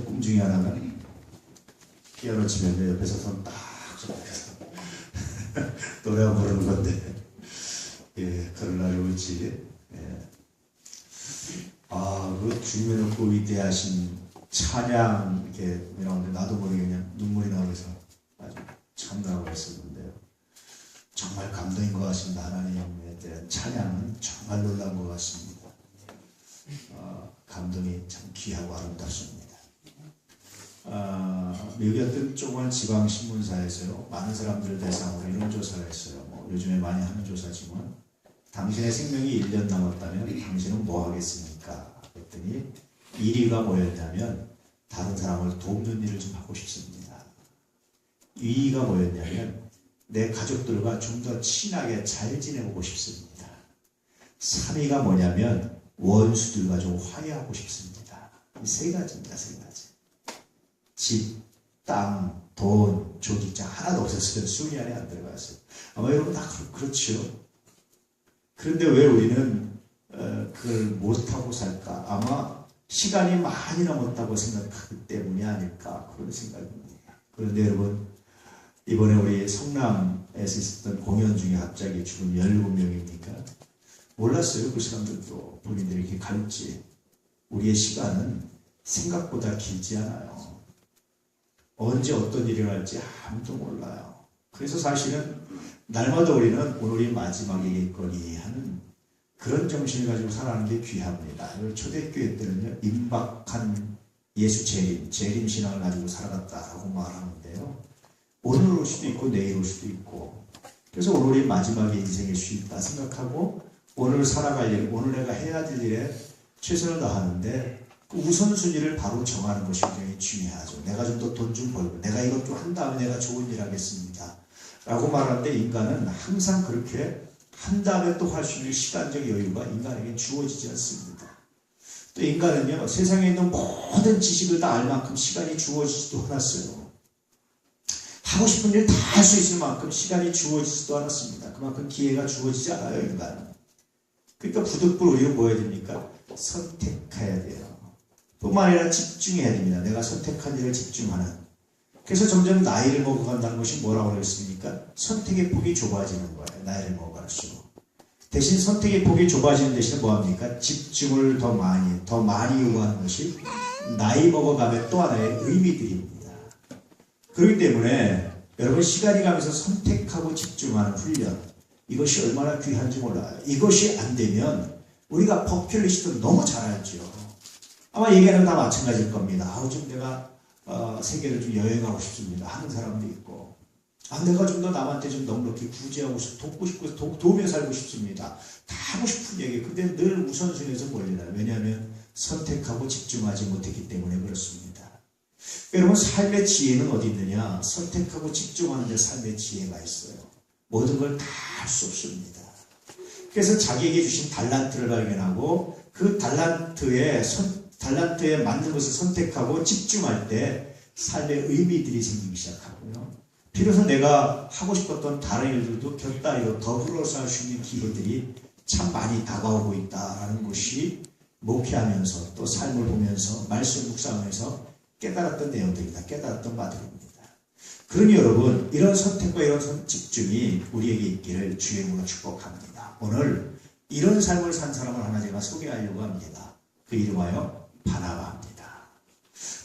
꿈 중에 하나가 피아노 치면서 옆에서 손 딱 잡아서 노래가 부르는 건데, 예, 그런 날이 올지. 예. 그 주님의 높고 위대하신 찬양 이렇게 나오는데 나도 모르게 그냥 눈물이 나오면서 아주 참나고 했었는데요. 정말 감동인 것 같습니다. 하나님에 대한 찬양은 정말 놀라운 것 같습니다. 감동이 참 귀하고 아름답습니다. 미국의 어떤 조그만 지방 신문사에서요, 많은 사람들을 대상으로 이런 조사를 했어요. 요즘에 많이 하는 조사지만, 당신의 생명이 1년 남았다면 당신은 뭐 하겠습니까? 그랬더니 1위가 뭐였냐면 다른 사람을 돕는 일을 좀 하고 싶습니다. 2위가 뭐였냐면 내 가족들과 좀 더 친하게 잘 지내보고 싶습니다. 3위가 뭐냐면 원수들과 좀 화해하고 싶습니다. 이 세 가지입니다. 세 가지. 집, 땅, 돈, 조직장 하나도 없었어요. 순위 안에 안 들어갔어요. 아마 여러분 다 그렇죠. 그런데 왜 우리는 그걸 못하고 살까? 아마 시간이 많이 남았다고 생각하기 때문이 아닐까, 그런 생각입니다. 그런데 여러분, 이번에 우리 성남에서 있었던 공연 중에 갑자기 죽은 17명이니까 몰랐어요. 그 사람들도 본인들이 이렇게 갈지. 우리의 시간은 생각보다 길지 않아요. 언제 어떤 일이 날지 아무도 몰라요. 그래서 사실은 날마다 우리는 오늘이 마지막이겠거니 하는 그런 정신을 가지고 살아가는 게 귀합니다. 초대교회 때는요, 임박한 예수 재림 신앙을 가지고 살아갔다라고 말하는데요. 오늘 올 수도 있고 내일 올 수도 있고, 그래서 오늘이 마지막에 인생일 수 있다 생각하고 오늘 살아갈 일, 오늘 내가 해야 될 일에 최선을 다하는데 그 우선순위를 바로 정하는 것이 굉장히 중요하죠. 내가 좀 더 돈 좀 벌고 내가 이것 좀 한 다음에 내가 좋은 일 하겠습니다 라고 말하는데, 인간은 항상 그렇게 한 다음에 또 할 수 있는 시간적 여유가 인간에게 주어지지 않습니다. 또 인간은요, 세상에 있는 모든 지식을 다 알 만큼 시간이 주어지지도 않았어요. 하고 싶은 일 다 할 수 있을 만큼 시간이 주어지지도 않았습니다. 그만큼 기회가 주어지지 않아요, 인간은. 그러니까 부득불 우리는 뭐 해야 됩니까? 선택해야 돼요. 뿐만 아니라 집중해야 됩니다. 내가 선택한 일을 집중하는. 그래서 점점 나이를 먹어간다는 것이 뭐라고 그랬습니까? 선택의 폭이 좁아지는 거예요. 나이를 먹어갈수록. 대신 선택의 폭이 좁아지는 대신에 뭐합니까? 집중을 더 많이 요구하는 것이 나이 먹어가면 또 하나의 의미들입니다. 그렇기 때문에 여러분, 시간이 가면서 선택하고 집중하는 훈련, 이것이 얼마나 귀한지 몰라요. 이것이 안 되면 우리가 버킷리스트 너무 잘 알죠. 아마 얘기하는 다 마찬가지일 겁니다. 좀 내가 세계를 좀 여행하고 싶습니다 하는 사람도 있고, 내가 좀 더 남한테 좀 넉넉히 구제하고 돕고 싶고 도우며 살고 싶습니다. 다 하고 싶은 얘기. 근데 늘 우선순위에서 몰리나요? 왜냐하면 선택하고 집중하지 못했기 때문에 그렇습니다. 여러분, 삶의 지혜는 어디 있느냐? 선택하고 집중하는 데 삶의 지혜가 있어요. 모든 걸 다 할 수 없습니다. 그래서 자기에게 주신 달란트를 발견하고 그 달란트에 맞는 것을 선택하고 집중할 때 삶의 의미들이 생기기 시작하고요. 비로소 내가 하고 싶었던 다른 일들도 곁다리로 더불어서 할 수 있는 기회들이 참 많이 다가오고 있다는 것이 목회하면서 또 삶을 보면서 말씀 묵상하면서 깨달았던 내용들입니다. 깨달았던 바들입니다. 그러니 여러분, 이런 선택과 이런 집중이 우리에게 있기를 주의 이름으로 축복합니다. 오늘 이런 삶을 산 사람을 하나 제가 소개하려고 합니다. 그 이름하여 바나바입니다.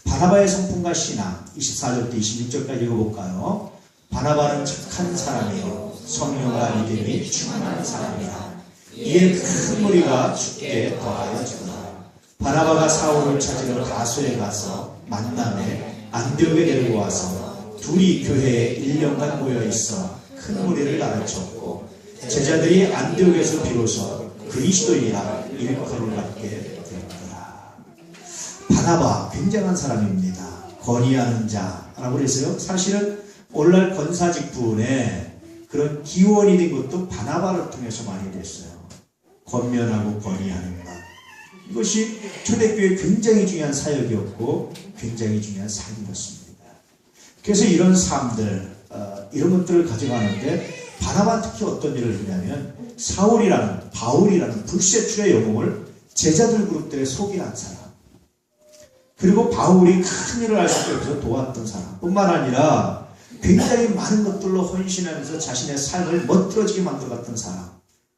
바나바의 성품과 신앙, 24절부터 26절까지 읽어볼까요? 바나바는 착한 사람이요 성령과 믿음이 충만한 사람이라. 이에 큰 무리가 주께 더하여지더라. 바나바가 사울을 찾으러 다소에 가서 만남에 안디옥에 데리고 와서 둘이 교회에 1년간 모여있어 큰 무리를 가르쳤고, 제자들이 안디옥에서 비로소 그리스도인이라 일컬음을 받게 되었더라. 바나바, 굉장한 사람입니다. 건의하는 자라고 그랬어요. 사실은 오늘날 권사 직분에 그런 기원이 된 것도 바나바를 통해서 많이 됐어요. 권면하고 건의하는 것. 이것이 초대교회의 굉장히 중요한 사역이었고 굉장히 중요한 삶이었습니다. 그래서 이런 삶들, 이런 것들을 가져가는데 바나바는 특히 어떤 일을 했냐면 바울이라는 불세출의 영웅을 제자들 그룹들에 속이는 사람. 그리고 바울이 큰 일을 할 수 없어서 도왔던 사람 뿐만 아니라 굉장히 많은 것들로 헌신하면서 자신의 삶을 멋들어지게 만들어갔던 사람,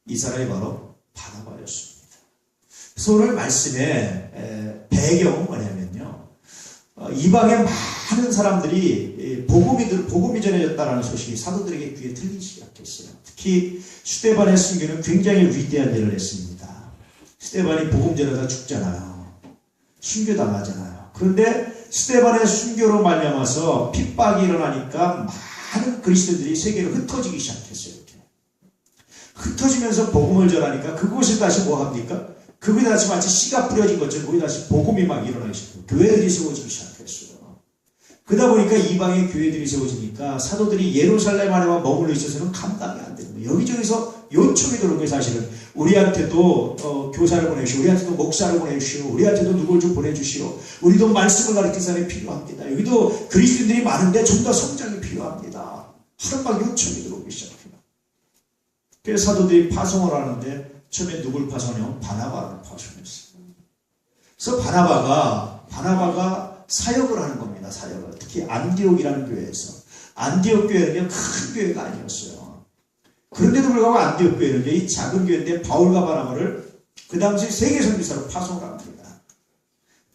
이 사람이 바로 바나바였습니다. 그래서 오늘 말씀의 배경은 뭐냐면요, 이방의 많은 사람들이 복음이 전해졌다는 소식이 사도들에게 귀에 들리기 시작했어요. 특히 스데반의 순교는 굉장히 위대한 일을 했습니다. 스데반이 복음 전하다 죽잖아요. 순교당하잖아요. 그런데 스데반의 순교로 말미암아서 핍박이 일어나니까 많은 그리스도인들이 세계로 흩어지기 시작했어요. 이렇게. 흩어지면서 복음을 전하니까 그곳에 다시 뭐 합니까? 그곳에 다시 마치 씨가 뿌려진 것처럼 거기 다시 복음이 막 일어나기 시작해요. 교회들이 세워지기 시작했어요. 그러다 보니까 이방의 교회들이 세워지니까 사도들이 예루살렘 안에만 머물러 있어서는 감당이 안 되는 거예요. 여기저기서 요청이 들어온 거예요. 사실은 우리한테도 교사를 보내주시오, 우리한테도 목사를 보내주시오, 우리한테도 누굴 좀 보내주시오, 우리도 말씀을 가르치는 사람이 필요합니다. 여기도 그리스도인들이 많은데 좀 더 성장이 필요합니다. 하는 막 요청이 들어오기 시작해요. 그래서 사도들이 파송을 하는데 처음에 누굴 파송하냐면 바나바를 파송했어요. 그래서 바나바가 사역을 하는 겁니다. 사역을. 특히 안디옥이라는 교회에서. 안디옥 교회는요, 큰 교회가 아니었어요. 그런데도 불구하고 안디옥 교회는요, 이 작은 교회인데 바울과 바나바를 그 당시 세계 선교사로 파송을 합니다.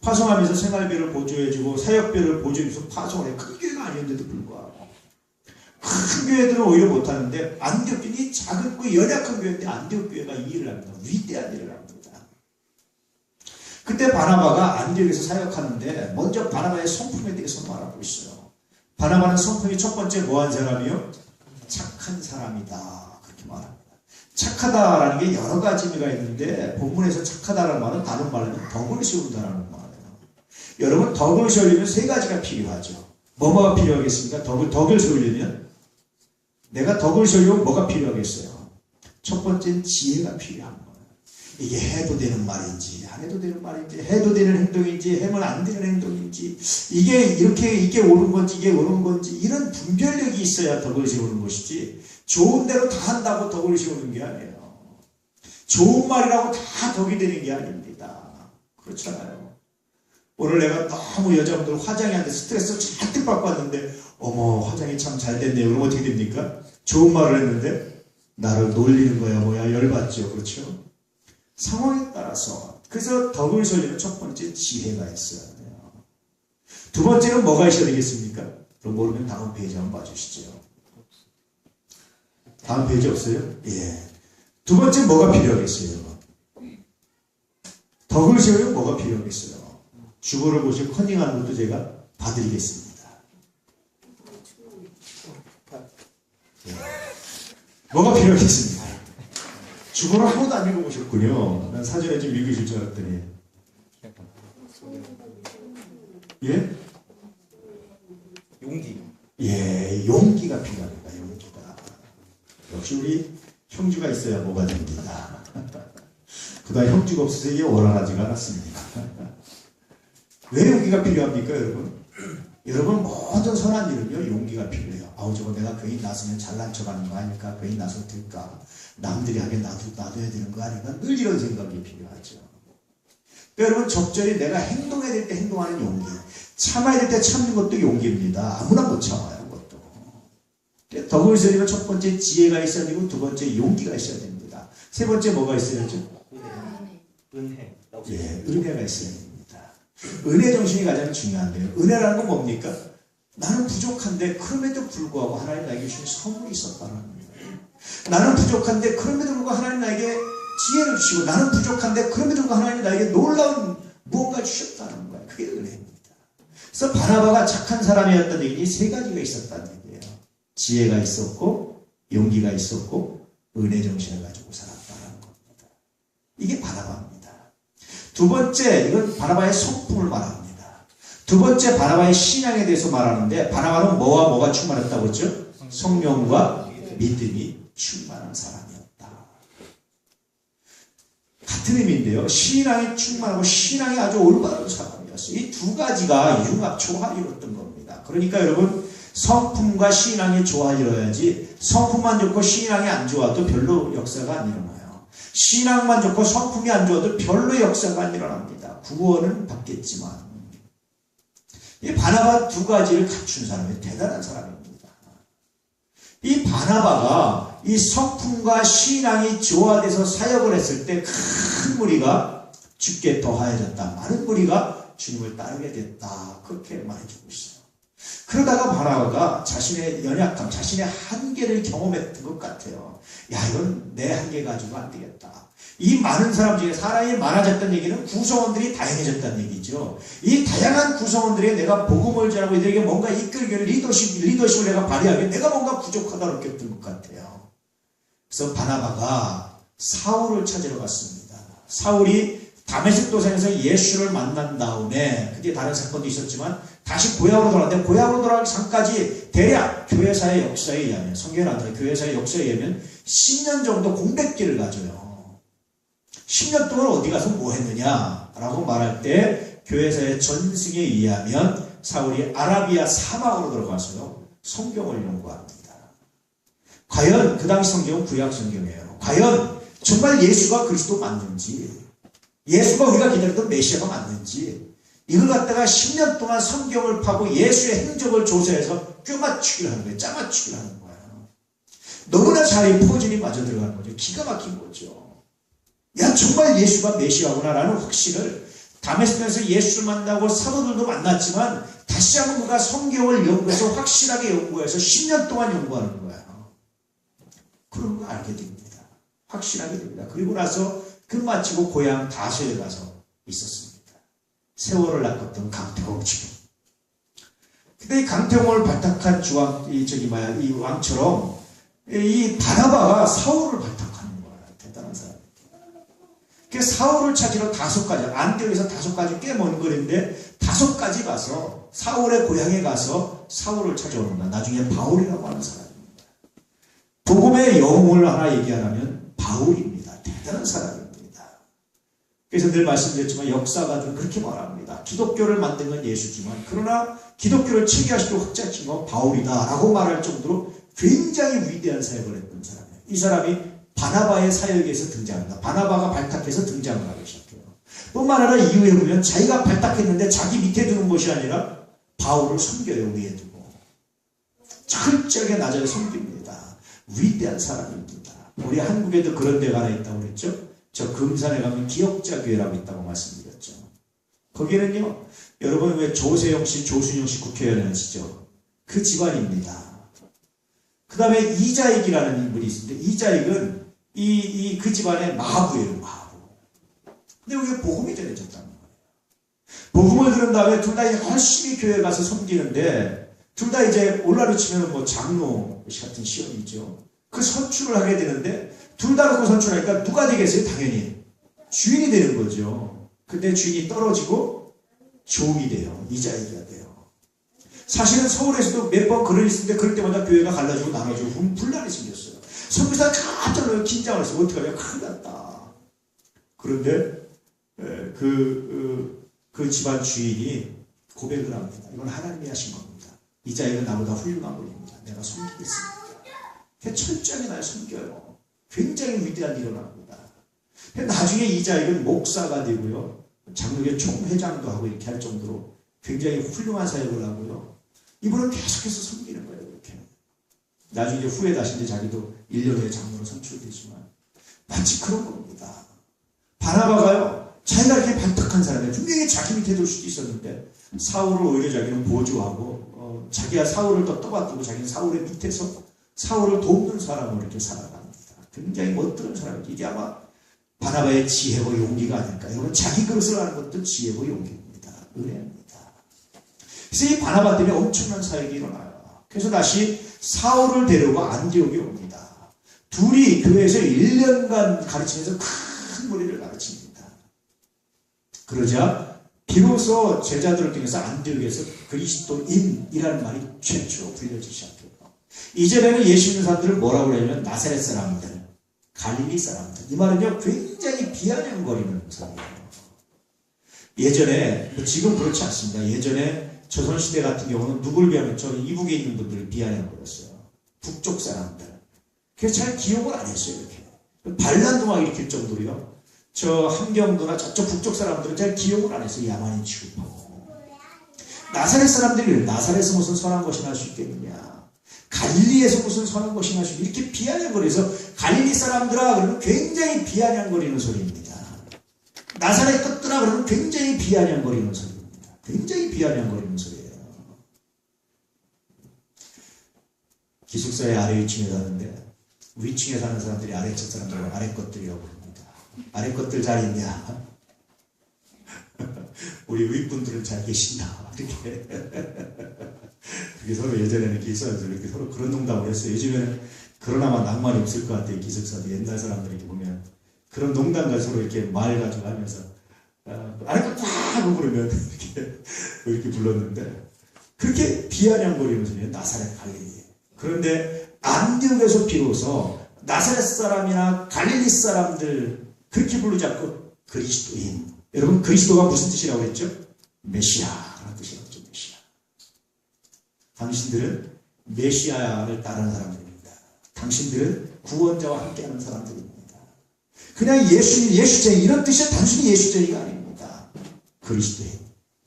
파송하면서 생활비를 보조해주고 사역비를 보조해줘서 파송을 해요. 큰 교회가 아니었는데도 불구하고. 큰 교회들은 오히려 못하는데 안디옥 교회는 작은 그 연약한 교회인데 안디옥 교회가 이 일을 합니다. 위대한 일을 합니다. 그때 바나바가 안디옥에서 사역하는데 먼저 바나바의 성품에 대해서 말하고 있어요. 바나바는 성품이 첫 번째 뭐한 사람이요? 착한 사람이다. 그렇게 말합니다. 착하다라는 게 여러 가지 의미가 있는데 본문에서 착하다라는 말은 다른 말로 덕을 세운다라는 말이에요. 여러분, 덕을 세우려면 세 가지가 필요하죠. 뭐가 필요하겠습니까? 덕을 세우려면 내가 덕을 세우려면 뭐가 필요하겠어요? 첫 번째는 지혜가 필요한 거예요. 이게 해도 되는 말인지 안 해도 되는 말인지, 해도 되는 행동인지 해면 안 되는 행동인지, 이게 옳은 건지 이게 옳은 건지, 이런 분별력이 있어야 덕을 세우는 것이지 좋은 대로 다 한다고 덕을 세우는 게 아니에요. 좋은 말이라고 다 덕이 되는 게 아닙니다. 그렇잖아요. 오늘 내가 너무 여자분들 화장이한테 스트레스 잔뜩 받고 왔는데 어머 화장이 참 잘 됐네요. 그럼 어떻게 됩니까? 좋은 말을 했는데 나를 놀리는 거야 뭐야, 열받죠. 그렇죠? 상황에 따라서. 그래서 덕을 세우려면 첫 번째 지혜가 있어야 돼요. 두 번째는 뭐가 있어야 되겠습니까? 그럼 모르면 다음 페이지 한번 봐주시죠. 다음 페이지 없어요? 예. 두 번째 뭐가 필요하겠어요? 덕을 세우려면 뭐가 필요하겠어요? 주보를 보시고 컨닝하는 것도 제가 봐드리겠습니다. 예. 뭐가 필요하겠습니까? 주보를 한 번도 안 읽어보셨군요. 난 사전에 좀 읽으실 줄 알았더니. 예? 용기. 예, 용기가 필요합니다. 용기가. 역시 우리 형주가 있어야 뭐가 됩니다. 그다음 형주가 없어서 이게 원활하지가 않았습니다. 왜 용기가 필요합니까, 여러분? 여러분, 모든 선한 일은요, 용기가 필요해요. 아우, 저거 내가 괜히 나서면 잘난 척하는 거 아닐까? 괜히 나서도 될까? 남들이 하게 나도 해야 되는 거 아닌가? 늘 이런 생각이 필요하죠. 여러분, 적절히 내가 행동해야 될 때 행동하는 용기, 참아야 될 때 참는 것도 용기입니다. 아무나 못 참아요, 그것도. 덕을 세우려면 첫 번째 지혜가 있어야 되고, 두 번째 용기가 있어야 됩니다. 세 번째 뭐가 있어야죠? 은혜. 예, 은혜가 있어야 됩니다. 은혜 정신이 가장 중요한데요. 은혜라는 건 뭡니까? 나는 부족한데 그럼에도 불구하고 하나님 나에게 주신 선물이 있었다는 거예요. 나는 부족한데 그럼에도 불구하고 하나님 나에게 지혜를 주시고, 나는 부족한데 그럼에도 불구하고 하나님 나에게 놀라운 무언가 주셨다는 거예요. 그게 은혜입니다. 그래서 바나바가 착한 사람이었다는 얘기는 세 가지가 있었다는 얘기예요. 지혜가 있었고, 용기가 있었고, 은혜 정신을 가지고 살았다는 겁니다. 이게 바나바입니다. 두 번째, 이건 바나바의 성품을 말합니다. 두 번째, 바나바의 신앙에 대해서 말하는데, 바나바는 뭐가 충만했다고 했죠? 성령과 믿음이 충만한 사람이었다. 같은 의미인데요. 신앙이 충만하고 신앙이 아주 올바른 사람이었어요. 이 두 가지가 융합, 조화이뤘던 겁니다. 그러니까 여러분, 성품과 신앙이 조화이뤄야지, 성품만 좋고 신앙이 안 좋아도 별로 역사가 안 일어나요. 신앙만 좋고 성품이 안 좋아도 별로 역사가 안 일어납니다. 구원은 받겠지만 이 바나바 두 가지를 갖춘 사람이 대단한 사람입니다. 이 바나바가 이 성품과 신앙이 조화돼서 사역을 했을 때 큰 무리가 주께 더하여졌다. 많은 무리가 주님을 따르게 됐다. 그렇게 말해주고 있어요. 그러다가 바나바가 자신의 연약함, 자신의 한계를 경험했던 것 같아요. 야, 이건 내 한계 가지고 안 되겠다. 이 많은 사람 중에 사람이 많아졌다는 얘기는 구성원들이 다양해졌다는 얘기죠. 이 다양한 구성원들이 내가 복음을 전하고 이들에게 뭔가 이끌기 리더십을 내가 발휘하기에 내가 뭔가 부족하다 느꼈던 것 같아요. 그래서 바나바가 사울을 찾으러 갔습니다. 사울이 다메섹 도상에서 예수를 만난 다음에 그때 다른 사건도 있었지만 다시 고향으로 돌아왔는데 고향으로 돌아가기 전까지 대략 교회사의 역사에 의하면 성경에 나타난 교회사의 역사에 의하면 10년 정도 공백기를 가져요. 10년 동안 어디 가서 뭐 했느냐 라고 말할 때 교회사의 전승에 의하면 사울이 아라비아 사막으로 들어가서요 성경을 연구합니다. 과연 그 당시 성경은 구약 성경이에요. 과연 정말 예수가 그리스도 맞는지, 예수가 우리가 기다렸던 메시아가 맞는지, 이걸 갖다가 10년 동안 성경을 파고 예수의 행적을 조사해서 꿰맞추기를 하는 거예요. 짜맞추기를 하는 거예요. 너무나 잘 포진이 맞아 들어가는 거죠. 기가 막힌 거죠. 야, 정말 예수가 메시아구나 라는 확신을 다메섹에서 예수를 만나고 사도들도 만났지만 다시 한번 그가 성경을 연구해서 확실하게 연구해서 10년 동안 연구하는 거예요. 그런 거 알게 됩니다. 확실하게 됩니다. 그리고 나서 그 마치고 고향 다소에 가서 있었습니다. 세월을 낚았던 강태공 지금. 근데 이 강태공을 발탁한 이 왕처럼 이 바나바가 사울을 발탁하는 거예요. 대단한 사람. 그래서 사울을 찾으러 5가지, 안디옥에서 5가지 꽤 먼 거리인데 5가지 가서 사울의 고향에 가서 사울을 찾아오는 거야. 나중에 바울이라고 하는 사람입니다. 복음의 영웅을 하나 얘기하라면 바울입니다. 대단한 사람입니다. 그래서 늘 말씀드렸지만 역사가들 그렇게 말합니다. 기독교를 만든 건 예수지만 그러나 기독교를 체계화시키고 확장시킨 건 바울이다 라고 말할 정도로 굉장히 위대한 사역을 했던 사람이에요. 이 사람이 바나바의 사역에서 등장합니다. 바나바가 발탁해서 등장을 하기 시작해요. 뿐만 아니라 이후에 보면 자기가 발탁했는데 자기 밑에 두는 것이 아니라 바울을 섬겨요. 위에 두고 철저하게 낮아서 섬깁니다. 위대한 사람입니다. 우리 한국에도 그런 데가 하나 있다고 그랬죠. 저 금산에 가면 기억자교회라고 있다고 말씀드렸죠. 거기는요, 여러분 왜 조세영 씨, 조순영 씨 국회의원 아시죠? 그 집안입니다. 그 다음에 이자익이라는 인물이 있습니다. 이자익은 그 집안의 마부예요, 마부. 근데 여기 복음이 전해졌다는 거예요. 복음을 들은 다음에 둘 다 열심히 교회에 가서 섬기는데, 둘 다 이제 올라로 치면 뭐 장로 같은 시험이죠. 그 선출을 하게 되는데, 둘 다 놓고 선출하니까 누가 되겠어요? 당연히. 주인이 되는 거죠. 근데 주인이 떨어지고 종이 돼요. 이자익이가 돼요. 사실은 서울에서도 몇 번 그런 일이 있었는데 그럴 때마다 교회가 갈라지고 나눠지고 분란이 생겼어요. 선교사가 깜짝 놀라서 긴장을 했어요. 어떡하냐? 큰일 났다. 그런데 그 집안 주인이 고백을 합니다. 이건 하나님이 하신 겁니다. 이자익은 나보다 훌륭한 분입니다. 내가 섬기겠습니다. 철저하게 날 섬겨요. 굉장히 위대한 일을 합니다. 나중에 이자익은 목사가 되고요. 장로교 총회장도 하고 이렇게 할 정도로 굉장히 훌륭한 사역을 하고요. 이분은 계속해서 섬기는 거예요. 이렇게. 나중에 후에 다시 이제 자기도 1년 후에 장로로 선출되지만 마치 그런 겁니다. 바나바가요. 자기가 이렇게 발탁한 사람이에요. 분명히 자기 밑에 둘 수도 있었는데 사울을 오히려 자기는 보조하고 자기가 사울을 또 떠받들고 자기는 사울의 밑에서 사울을 돕는 사람으로 이렇게 살아갑니다. 굉장히 멋들은 사람이죠. 이게 아마 바나바의 지혜고 용기가 아닐까. 여러분 자기 그릇을 하는 것도 지혜고 용기입니다. 은혜입니다. 그래서 이 바나바 때문에 엄청난 사역이 일어나요. 그래서 다시 사울을 데려고 안디옥에 옵니다. 둘이 교회에서 1년간 가르치면서 큰 무리를 가르칩니다. 그러자 비로소 제자들을 통해서 안디옥에서 그리스도인이라는 말이 최초로 불려지기 시작해요. 이전에는 예수 믿는 사람들을 뭐라고 그러냐면 나사렛 사람들, 갈릴리 사람들. 이 말은요 굉장히 비아냥거리는 사람이에요. 예전에 지금 그렇지 않습니다. 예전에 조선시대 같은 경우는 누굴 비하면 저 이북에 있는 분들을 비아냥거렸어요. 북쪽 사람들. 그래서 잘 기억을 안 했어요. 이렇게 반란동학 일으킬 정도로요. 저 함경도나 저쪽 북쪽 사람들은 잘 기억을 안 했어요. 야만인 취급하고. 나사렛 사람들이 나사렛에서 무슨 선한 것이 날 수 있겠느냐, 갈릴리에서 무슨 선한 것이 날 수 있겠느냐, 이렇게 비아냥거려서 갈릴리 사람들아 그러면 굉장히 비아냥거리는 소리입니다. 나사렛 것들아 그러면 굉장히 비아냥거리는 소리입니다. 굉장히 비아냥거리는 소리예요. 기숙사의 아래 위층에 사는데 위층에 사는 사람들이 아래층 사람들을 아래 것들이라고 부릅니다. 아래 것들 잘 있냐? 우리 윗분들은 잘 계신다. 이렇게. 그게 서로 예전에는 기숙사에서 이렇게 서로 그런 농담을 했어요. 요즘에는 그러나마 낭만이 없을 것 같아요. 기숙사도 옛날 사람들 이렇게 보면 그런 농담과 서로 이렇게 말 가지고 하면서 아래 것꽉 부르면 이렇게 불렀는데 그렇게 비아냥거리는 소리예요. 나사렛 갈릴리. 그런데 안디옥에서 비로소 나사렛 사람이나 갈릴리 사람들 그렇게 부르지 않고 그리스도인. 여러분 그리스도가 무슨 뜻이라고 했죠? 메시아라는 뜻이라고 했죠. 메시아. 당신들은 메시아를 따르는 사람들입니다. 당신들은 구원자와 함께하는 사람들입니다. 그냥 예수쟁이 이런 뜻이 단순히 예수쟁이가 아닙니다. 그리스도인.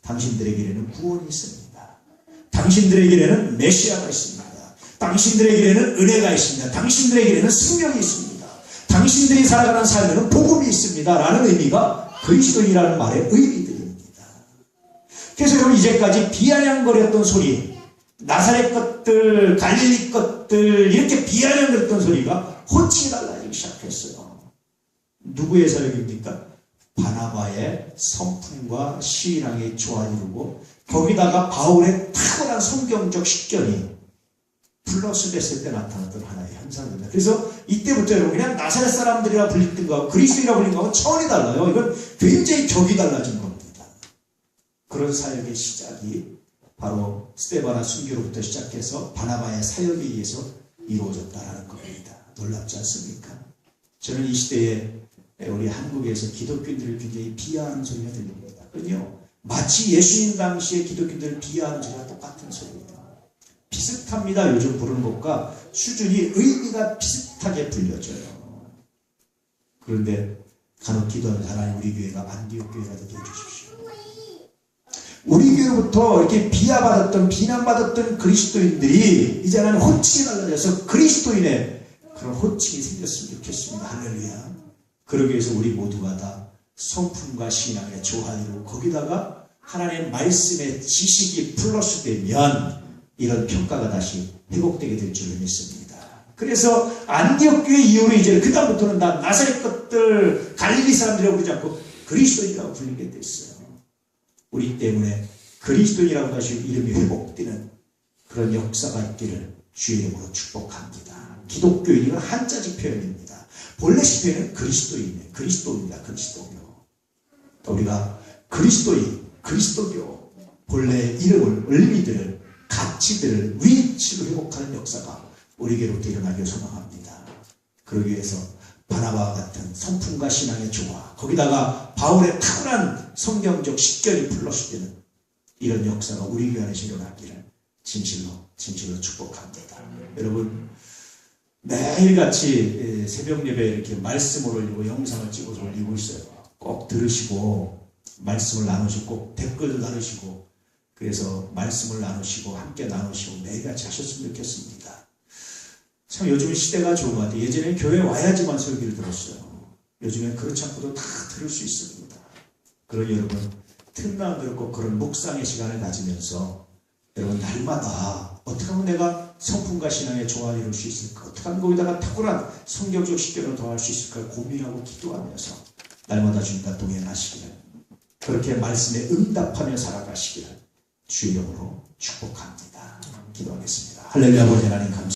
당신들에게는 구원이 있습니다. 당신들에게는 메시아가 있습니다. 당신들에게는 은혜가 있습니다. 당신들에게는 생명이 있습니다. 당신들이 살아가는 삶에는 복음이 있습니다. 라는 의미가 그리스도인이라는 말의 의미들입니다. 그래서 여러분 이제까지 비아냥거렸던 소리, 나사렛 것들, 갈릴리 것들 이렇게 비아냥거렸던 소리가 호칭이 달라지기 시작했어요. 누구의 사역입니까? 바나바의 성품과 신앙의 조화를 이루고 거기다가 바울의 탁월한 성경적 식견이 플러스 됐을 때 나타났던 하나의 현상입니다. 그래서 이때부터 여러분 그냥 나사렛 사람들이라 불리던 거하고 그리스도인이라 불리는 거하고 차원이 달라요. 이건 굉장히 격이 달라진 겁니다. 그런 사역의 시작이 바로 스데바나 순교로부터 시작해서 바나바의 사역에 의해서 이루어졌다는 겁니다. 놀랍지 않습니까? 저는 이 시대에 우리 한국에서 기독교인들을 굉장히 비하하는 소리가 들립니다. 그건요, 마치 예수님 당시에 기독교인들을 비하하는 소리와 똑같은 소리예요. 비슷합니다. 요즘 부르는 것과 수준이 의미가 비슷하게 불려져요. 그런데 간혹 기도하는 하나님 우리 교회가 안디옥 교회가 되게 해주십시오. 우리 교회로부터 이렇게 비하받았던 비난받았던 그리스도인들이 이제 하나님 호칭이 달라져서 그리스도인의 그런 호칭이 생겼으면 좋겠습니다. 할렐루야. 그러기 위해서 우리 모두가 다 성품과 신앙의 조화이고 거기다가 하나님의 말씀의 지식이 플러스 되면 이런 평가가 다시 회복되게 될 줄을 믿습니다. 그래서 안디옥 교회 이후로 이제 그다음부터는 다 나사렛 것들, 갈릴리 사람들이라고 부르지 않고 그리스도인이라고 불리게 됐어요. 우리 때문에 그리스도인이라고 다시 이름이 회복되는 그런 역사가 있기를 주의 이름으로 축복합니다. 기독교인은 한자직 표현입니다. 본래식 표현은 그리스도인이에요. 그리스도입니다. 그리스도교. 우리가 그리스도인, 그리스도교 본래의 이름을, 의미들을 가치들을 위치로 회복하는 역사가 우리에게로부터 일어나기를 소망합니다. 그러기 위해서 바나바와 같은 성품과 신앙의 조화, 거기다가 바울의 탁월한 성경적 식견이 플러스되는 이런 역사가 우리 교회 안에서 일어나기를 진실로 축복합니다. 여러분 매일같이 새벽 예배에 이렇게 말씀을 올리고 영상을 찍어서 올리고 있어요. 꼭 들으시고 말씀을 나누시고 꼭 댓글도 나누시고 그래서 말씀을 나누시고 함께 나누시고 매일같이 하셨으면 좋겠습니다. 참 요즘 시대가 좋은 것 같아요. 예전에 교회 와야지만 설교를 들었어요. 요즘엔 그렇지 않고도 다 들을 수 있습니다. 그러니 여러분 틈나는 대로 꼭 그런 묵상의 시간을 가지면서 여러분 날마다 어떻게 하면 내가 성품과 신앙의 조화를 이룰 수 있을까, 어떻게 하면 거기다가 탁월한 성경적 식견을 더할 수 있을까 고민하고 기도하면서 날마다 주님과 동행하시기를, 그렇게 말씀에 응답하며 살아가시기를 주의 이름으로 축복합니다. 기도하겠습니다. 할렐루야. 아버지 하나님 감사합니다.